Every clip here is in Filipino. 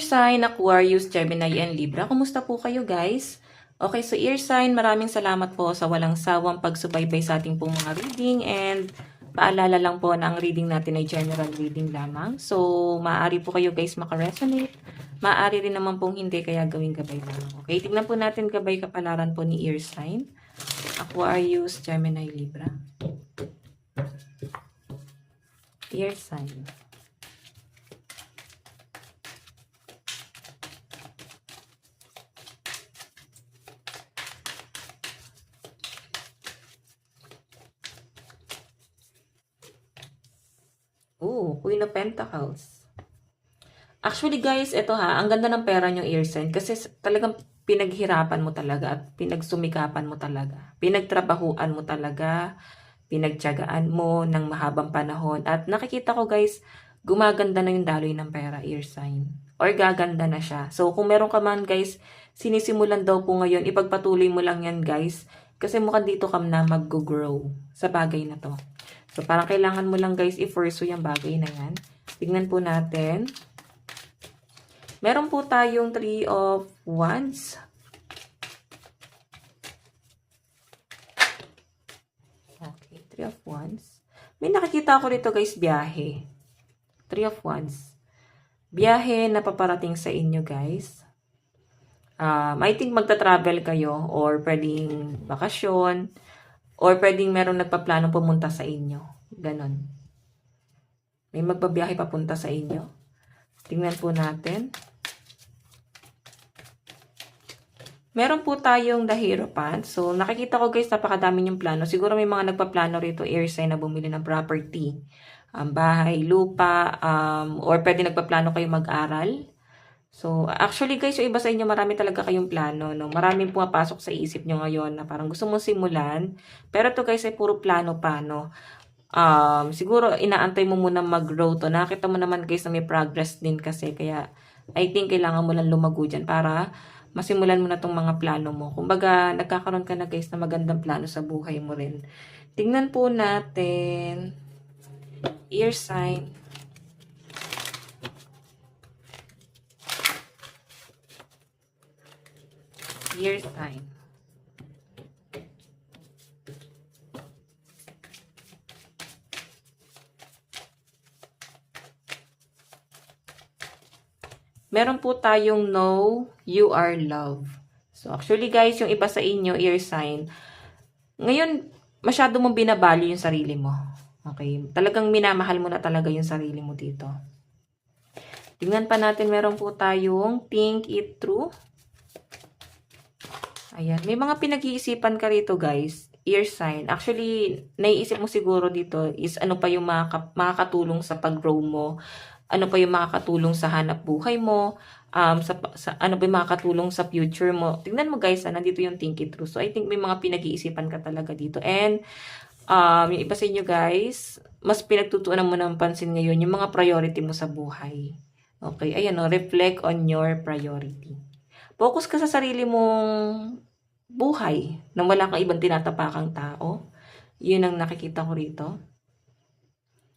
sign, Aquarius, Gemini, and Libra. Kumusta po kayo guys? Okay, so ear sign, maraming salamat po sa walang sawang pagsubaybay sa ating pong mga reading, and paalala lang po na ang reading natin ay general reading lamang. So, maaari po kayo guys makaresonate. Maaari rin naman pong hindi, kaya gawing gabay lamang. Okay, tignan po natin gabay kapalaran po ni ear sign. Aquarius, Gemini, Libra. Ear sign. Queen of Pentacles. Actually guys, ito ang ganda ng pera nyo ear sign kasi talagang pinaghirapan mo talaga at pinagsumikapan mo talaga. Pinagtrabahuan mo talaga, pinagtiyagaan mo ng mahabang panahon. At nakikita ko guys, gumaganda na yung daloy ng pera ear sign. Or gaganda na siya. So kung meron ka man guys, sinisimulan daw po ngayon, ipagpatuloy mo lang yan guys. Kasi mukhang dito ka na mag-grow sa bagay na to. So, parang kailangan mo lang guys i-pursue yung bagay na yan. Tignan po natin. Meron po tayong 3 of Wands. Okay, 3 of Wands. May nakikita ko rito guys, biyahe. 3 of Wands. Biyahe na paparating sa inyo guys. I think magta-travel kayo or pwedeng bakasyon. Or pwedeng meron nagpaplano pumunta sa inyo. Ganon. May magbabiyahe papunta sa inyo. Tingnan po natin. Meron po tayong The Hierophant. So, nakikita ko guys, napakadami yung plano. Siguro may mga nagpaplano rito, air sign, na bumili ng property. Bahay, lupa, or pwede nagpaplano kayo mag-aral. So, actually guys, yung iba sa inyo, marami talaga kayong plano, no? Maraming pumapasok sa isip nyo ngayon na parang gusto mong simulan. Pero to guys, ay puro plano pa, no? Siguro, inaantay mo muna mag-grow to. Nakita mo naman guys na may progress din kasi. Kaya, I think kailangan mo lang lumago dyan para masimulan mo na tong mga plano mo. Kumbaga, nagkakaroon ka na guys na magandang plano sa buhay mo rin. Tingnan po natin. Ear sign. Ear sign. Meron po tayong know you are loved. So, actually guys, yung iba sa inyo, ear sign, ngayon, masyado mong binavalue yung sarili mo. Okay? Talagang minamahal mo na talaga yung sarili mo dito. Tingnan pa natin, meron po tayong think it through. Ayan. May mga pinag-iisipan ka rito, guys. Ear sign. Actually, naiisip mo siguro dito is ano pa yung makakatulong sa pag-grow mo. Ano pa yung makakatulong sa hanap buhay mo. Ano pa yung makakatulong sa future mo. Tingnan mo, guys, nandito yung think it through. So, I think may mga pinag-iisipan ka talaga dito. And, yung iba sa inyo, guys, mas pinagtutuunan mo ng pansin ngayon yung mga priority mo sa buhay. Okay? Ayan, reflect on your priority. Focus ka sa sarili mong buhay nang wala kang ibang tinatapakang tao. Yun ang nakikita ko rito.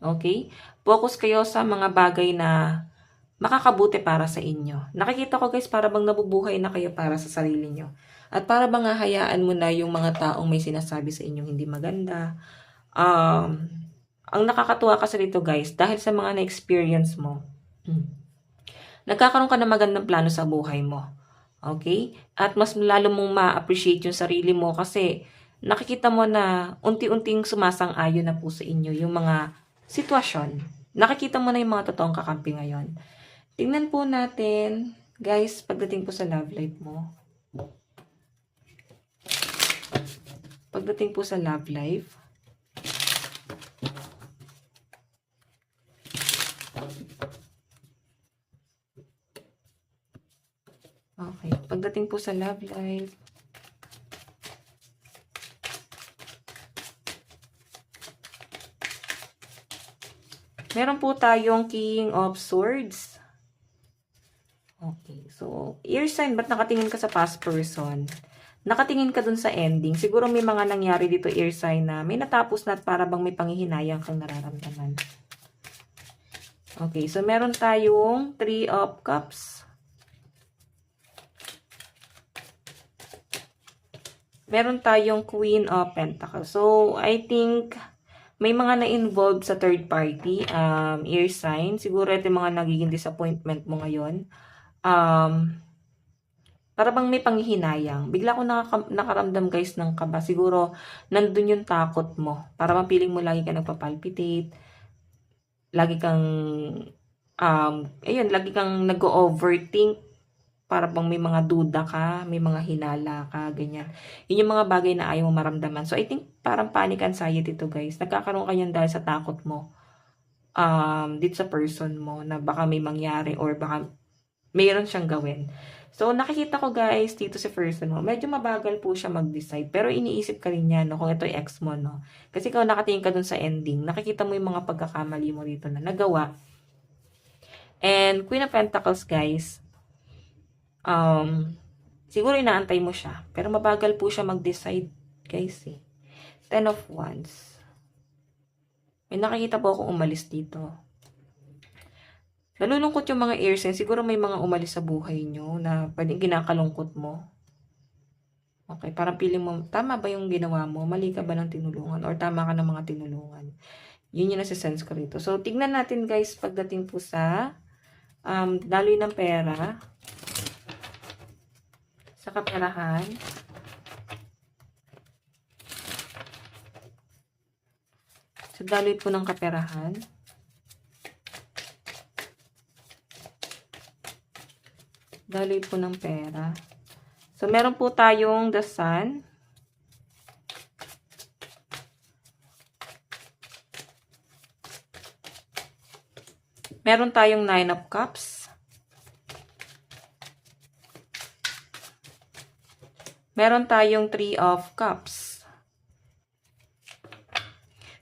Okay? Focus kayo sa mga bagay na makakabuti para sa inyo. Nakikita ko guys, para bang nabubuhay na kayo para sa sarili nyo. At para bang hahayaan mo na yung mga taong may sinasabi sa inyong hindi maganda. Ang nakakatuwa kasi rito guys, dahil sa mga na-experience mo, nagkakaroon ka ng magandang plano sa buhay mo. Okay? At mas lalo mong ma-appreciate yung sarili mo kasi nakikita mo na unti-unting sumasang-ayon na po sa inyo yung mga sitwasyon. Nakikita mo na yung mga totoong kakampi ngayon. Tingnan po natin, guys, pagdating po sa love life mo. Pagdating po sa love life, okay. Pagdating po sa love life, meron po tayong King of Swords. Okay. So, ear sign, ba't nakatingin ka sa past person? Nakatingin ka dun sa ending. Siguro may mga nangyari dito, ear sign, na may natapos na at para bang may panghihinayang kang nararamdaman. Okay. So, meron tayong 3 of Cups. meron tayong Queen of Pentacles. So, I think may mga na-involved sa third party, air sign. Siguro ito yung mga nagiging disappointment mo ngayon. Para bang may panghihinayang. Bigla ko nakaramdam guys ng kaba. Siguro, nandun yung takot mo. Para mapiling mo lagi ka nagpapalpitate. Lagi kang, lagi kang nag-overthink. Para bang may mga duda ka, may mga hinala ka, ganyan. Yun yung mga bagay na ayaw mo maramdaman. So, I think parang panic anxiety to guys. Nagkakaroon ka yan dahil sa takot mo. Dito sa person mo na baka may mangyari or baka mayroon siyang gawin. So, nakikita ko guys, dito sa person mo, medyo mabagal po siya mag-decide. Pero iniisip ka rin yan, no, kung ito yung ex mo, no. Kasi ikaw nakatingin ka dun sa ending, nakikita mo yung mga pagkakamali mo dito na nagawa. And Queen of Pentacles, guys, siguro inaantay mo siya. Pero mabagal po siya mag-decide, guys, eh. 10 of Wands. May nakikita po akong umalis dito. Nalulungkot yung mga air signs. Siguro may mga umalis sa buhay nyo na pwedeng kinakalungkot mo. Okay, parang piling mo, tama ba yung ginawa mo? Mali ka ba ng tinulungan? Or tama ka ng mga tinulungan? Yun yung nasa-sense ko rito. So, tignan natin guys pagdating po sa daloy ng pera. Sa kaperahan. Sa daloy po ng kaperahan. Daloy po ng pera. So, meron po tayong the Sun. Meron tayong 9 of Cups. Meron tayong 3 of Cups.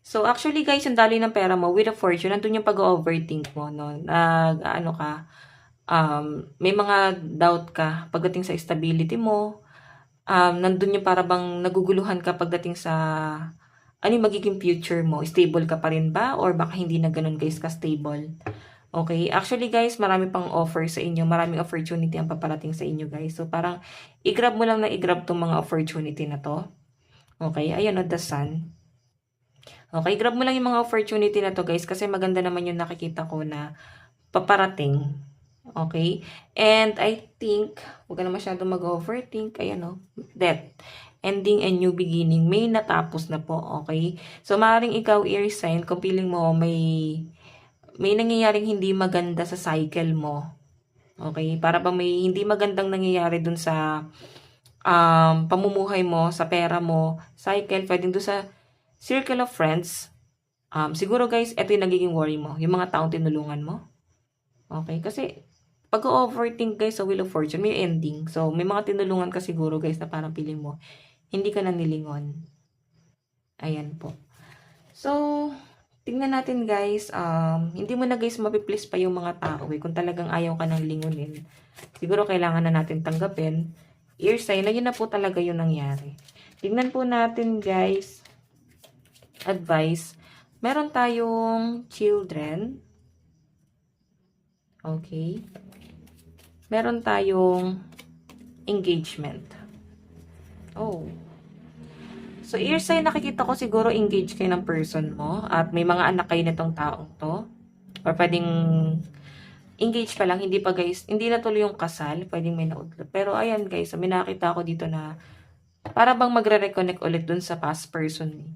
So, actually guys, yung daloy ng pera mo, with a fortune, nandun yung pag-overthink mo, no? Ano ka, may mga doubt ka pagdating sa stability mo. Nandun yung para bang naguguluhan ka pagdating sa ano yung magiging future mo. Stable ka pa rin ba? Or baka hindi na ganun guys ka-stable? Okay? Actually guys, marami pang offer sa inyo. Maraming opportunity ang paparating sa inyo guys. So parang i-grab mo lang na i-grab tong mga opportunity na to. Okay? Ayan o, the Sun. Okay? Grab mo lang yung mga opportunity na to guys. Kasi maganda naman yung nakikita ko na paparating. Okay? And I think, huwag ka na masyadong mag-overthink. Ayan o, death. Ending and new beginning. May natapos na po. Okay? So, maaaring ikaw, air sign, kung feeling mo may nangyayaring hindi maganda sa cycle mo. Okay? Para ba may hindi magandang nangyayari dun sa pamumuhay mo, sa pera mo, cycle, pwedeng dun sa circle of friends. Siguro guys, ito yung nagiging worry mo. Yung mga taong tinulungan mo. Okay? Kasi, pag-overthink guys sa Wheel of Fortune, may ending. So, may mga tinulungan ka siguro guys na parang piling mo, hindi ka na nilingon. Ayan po. So, tingnan natin guys, hindi mo na guys mapiplease pa yung mga tao kung talagang ayaw ka nang lingunin. Siguro kailangan na natin tanggapin. Ear sign na yun na po talaga yung nangyari. Tingnan po natin guys, advice. Meron tayong children. Okay. Meron tayong engagement. Oh. So, ear sign, nakikita ko siguro engaged kayo ng person mo at may mga anak kayo nitong taong to. Or pwedeng engaged pa lang, hindi pa guys, hindi na tuloy yung kasal, pwedeng may naudlot. Pero ayan guys, may nakita ko dito na para bang magre-reconnect ulit dun sa past person.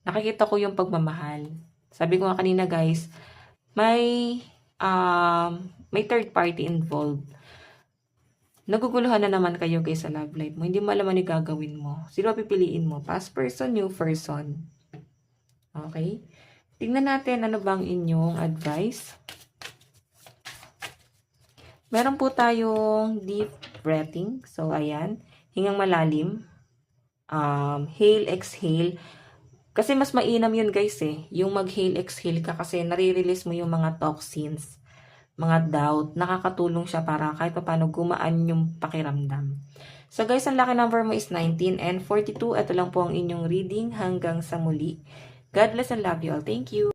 Nakikita ko yung pagmamahal. Sabi ko nga kanina guys, may third party involved. Naguguluhan na naman kayo guys sa love life mo. Hindi mo alam ano yung gagawin mo. Sino pipiliin mo? Past person, new person. Okay? Tingnan natin ano bang inyong advice. Meron po tayong deep breathing. So, ayan. Hingang malalim. Hail, exhale. Kasi mas mainam yun guys eh. Yung mag-hail, exhale ka kasi nare-release mo yung mga toxins, mga doubt. Nakakatulong siya para kahit paano gumaan yung pakiramdam. So guys, ang lucky number mo is 19 and 42. Ito lang po ang inyong reading hanggang sa muli. God bless and love you all. Thank you.